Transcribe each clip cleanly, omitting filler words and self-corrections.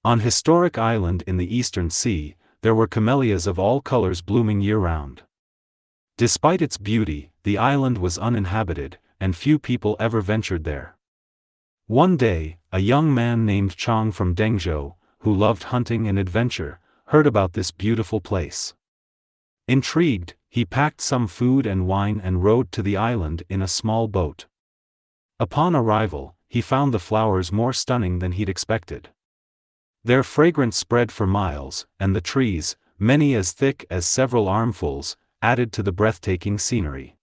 On historic island in the eastern sea, there were camellias of all colors blooming year-round. Despite its beauty, the island was uninhabited, and few people ever ventured there. One day, a young man named Chang from Dengzhou, who loved hunting and adventure, heard about this beautiful place. Intrigued, he packed some food and wine and rowed to the island in a small boat. Upon arrival, he found the flowers more stunning than he'd expected. Their fragrance spread for miles, and the trees, many as thick as several armfuls, added to the breathtaking scenery.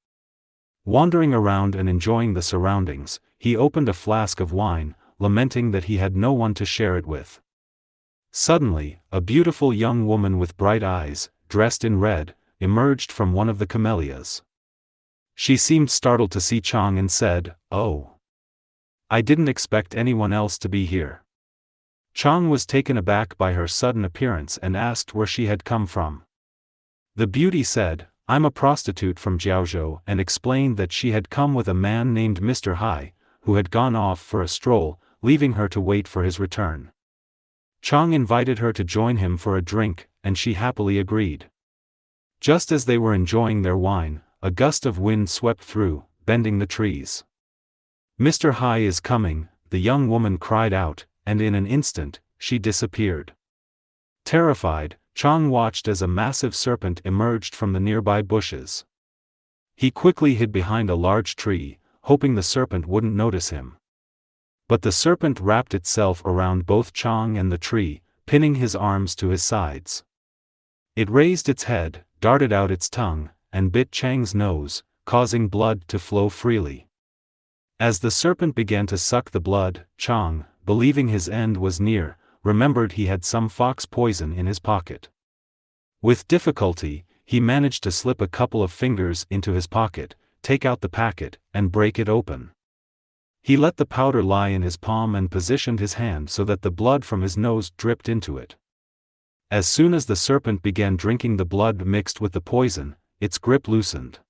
Wandering around and enjoying the surroundings, he opened a flask of wine, lamenting that he had no one to share it with. Suddenly, a beautiful young woman with bright eyes, dressed in red, emerged from one of the camellias. She seemed startled to see Chang and said, "Oh, I didn't expect anyone else to be here." Chang was taken aback by her sudden appearance and asked where she had come from. The beauty said, "I'm a prostitute from Jiaozhou," and explained that she had come with a man named Mr. Hai, who had gone off for a stroll, leaving her to wait for his return. Chang invited her to join him for a drink, and she happily agreed. Just as they were enjoying their wine, a gust of wind swept through, bending the trees. "Mr. Hai is coming," the young woman cried out, and in an instant, she disappeared. Terrified, Chang watched as a massive serpent emerged from the nearby bushes. He quickly hid behind a large tree, hoping the serpent wouldn't notice him. But the serpent wrapped itself around both Chang and the tree, pinning his arms to his sides. It raised its head, darted out its tongue, and bit Chang's nose, causing blood to flow freely. As the serpent began to suck the blood, Chang, believing his end was near, remembered he had some fox poison in his pocket. With difficulty, he managed to slip a couple of fingers into his pocket, take out the packet, and break it open. He let the powder lie in his palm and positioned his hand so that the blood from his nose dripped into it. As soon as the serpent began drinking the blood mixed with the poison, its grip loosened.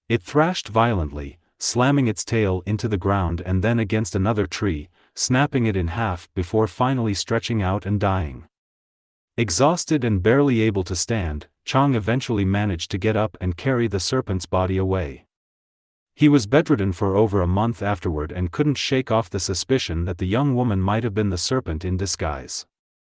It thrashed violently, slamming its tail into the ground and then against another tree, snapping it in half before finally stretching out and dying. Exhausted and barely able to stand, Chang eventually managed to get up and carry the serpent's body away. He was bedridden for over a month afterward and couldn't shake off the suspicion that the young woman might have been the serpent in disguise.